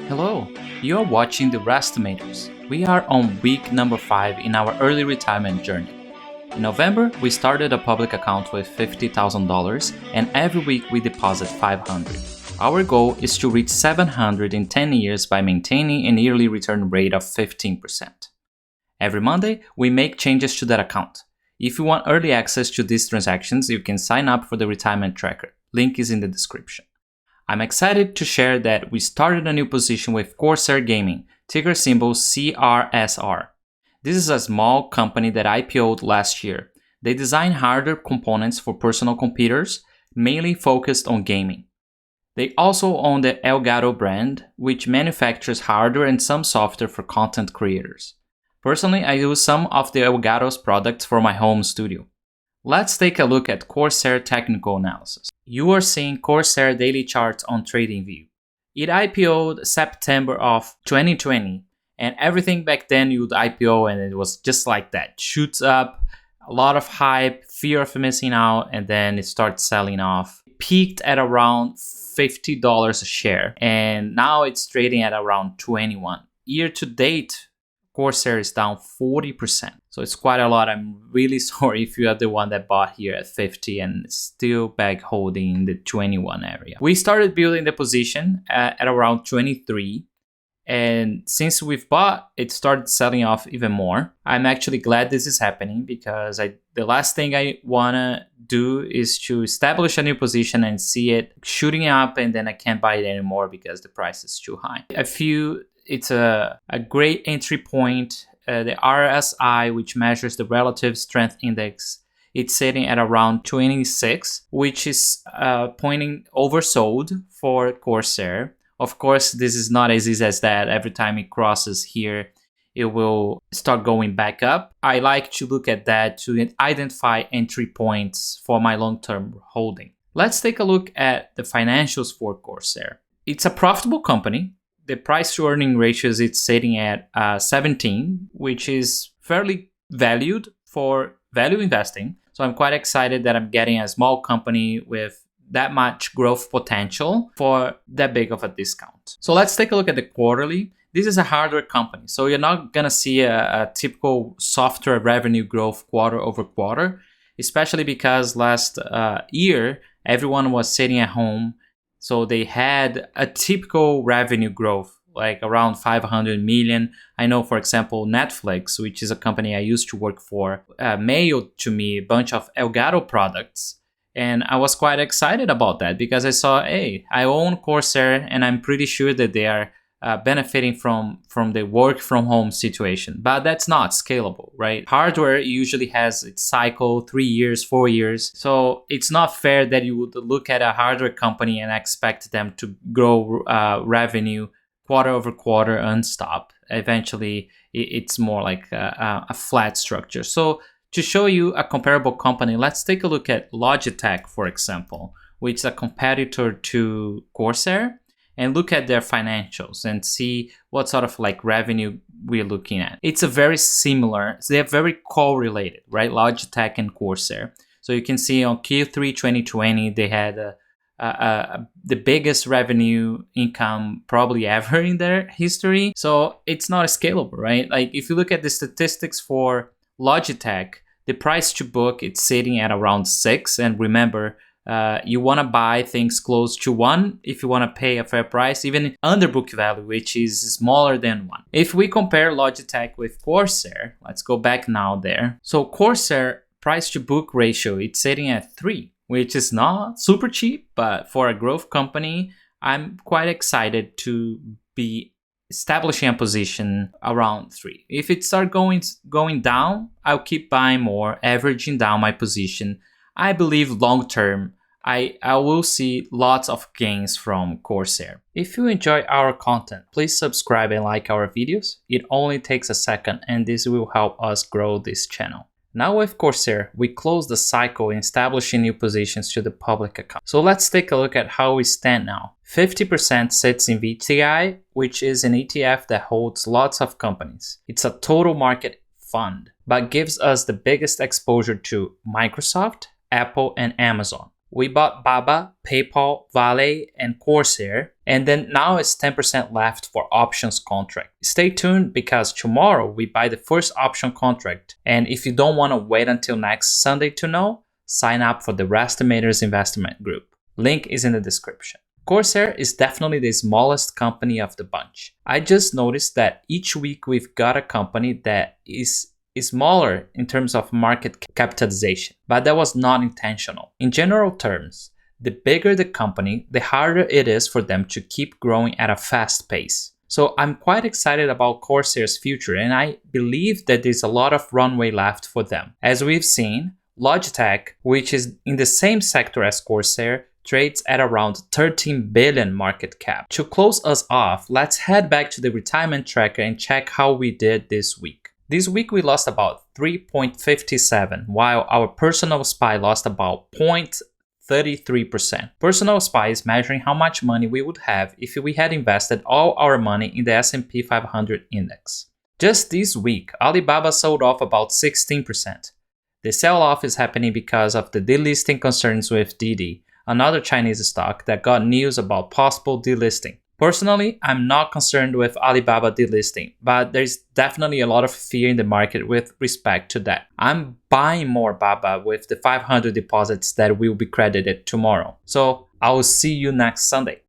Hello, you are watching the Restimators. We are on week number 5 in our early retirement journey. In November, we started a public account with $50,000 and every week we deposit $500. Our goal is to reach $700 in 10 years by maintaining an yearly return rate of 15%. Every Monday, we make changes to that account. If you want early access to these transactions, you can sign up for the retirement tracker. Link is in the description. I'm excited to share that we started a new position with Corsair Gaming, ticker symbol CRSR. This is a small company that IPO'd last year. They design hardware components for personal computers, mainly focused on gaming. They also own the Elgato brand, which manufactures hardware and some software for content creators. Personally, I use some of the Elgato's products for my home studio. Let's take a look at Corsair technical analysis. You are seeing Corsair daily charts on TradingView. It IPO'd September of 2020, and everything back then you would IPO and it was just like that. Shoots up, a lot of hype, fear of missing out, and then it starts selling off. It peaked at around $50 a share, and now it's trading at around 21. Year to date, Corsair is down 40%. So it's quite a lot. I'm really sorry if you are the one that bought here at 50 and still back holding in the 21 area. We started building the position at around 23. And since we've bought, it started selling off even more. I'm actually glad this is happening because the last thing I want to do is to establish a new position and see it shooting up and then I can't buy it anymore because the price is too high. I feel it's a great entry point. The RSI, which measures the relative strength index, it's sitting at around 26, which is pointing oversold for Corsair. Of course, this is not as easy as that. Every time it crosses here, it will start going back up. I like to look at that to identify entry points for my long-term holding. Let's take a look at the financials for Corsair. It's a profitable company. The price to earning ratios, it's sitting at 17, which is fairly valued for value investing. So I'm quite excited that I'm getting a small company with that much growth potential for that big of a discount. So let's take a look at the quarterly. This is a hardware company, so you're not gonna see a typical software revenue growth quarter over quarter, especially because last year, everyone was sitting at home. So they had a typical revenue growth, like around 500 million. I know, for example, Netflix, which is a company I used to work for, mailed to me a bunch of Elgato products. And I was quite excited about that because I saw, hey, I own Corsair and I'm pretty sure that they are benefiting from the work from home situation. But that's not scalable, right? Hardware usually has its cycle 3 years, 4 years. So it's not fair that you would look at a hardware company and expect them to grow revenue quarter over quarter unstop. Eventually, it's more like a flat structure. So to show you a comparable company, let's take a look at Logitech, for example, which is a competitor to Corsair. And look at their financials and see what sort of like revenue we're looking at. It's a very similar, they're very correlated, right? Logitech and Corsair. So you can see on Q3 2020, they had the biggest revenue income probably ever in their history. So it's not scalable, right? Like if you look at the statistics for Logitech, the price to book, it's sitting at around 6. And remember, you want to buy things close to 1 if you want to pay a fair price, even under book value, which is smaller than 1. If we compare Logitech with Corsair, let's go back now there. So Corsair price to book ratio, it's sitting at 3, which is not super cheap, but for a growth company, I'm quite excited to be establishing a position around 3. If it starts going down, I'll keep buying more, averaging down my position. I believe long term, I will see lots of gains from Corsair. If you enjoy our content, please subscribe and like our videos. It only takes a second and this will help us grow this channel. Now with Corsair, we close the cycle in establishing new positions to the public account. So let's take a look at how we stand now. 50% sits in VTI, which is an ETF that holds lots of companies. It's a total market fund, but gives us the biggest exposure to Microsoft, Apple, and Amazon. We bought Baba, PayPal, Vale, and Corsair, and then now it's 10% left for options contract. Stay tuned because tomorrow we buy the first option contract, and if you don't want to wait until next Sunday to know, sign up for the Restimators investment group. Link is in the description. Corsair is definitely the smallest company of the bunch. I just noticed that each week we've got a company that is smaller in terms of market capitalization, but that was not intentional. In general terms, the bigger the company, the harder it is for them to keep growing at a fast pace. So I'm quite excited about Corsair's future, and I believe that there's a lot of runway left for them. As we've seen, Logitech, which is in the same sector as Corsair, trades at around 13 billion market cap. To close us off, let's head back to the retirement tracker and check how we did this week. This week we lost about 3.57, while our personal SPY lost about 0.33%. Personal SPY is measuring how much money we would have if we had invested all our money in the S&P 500 index. Just this week, Alibaba sold off about 16%. The sell-off is happening because of the delisting concerns with Didi, another Chinese stock that got news about possible delisting. Personally, I'm not concerned with Alibaba delisting, but there's definitely a lot of fear in the market with respect to that. I'm buying more Baba with the 500 deposits that will be credited tomorrow. So I will see you next Sunday.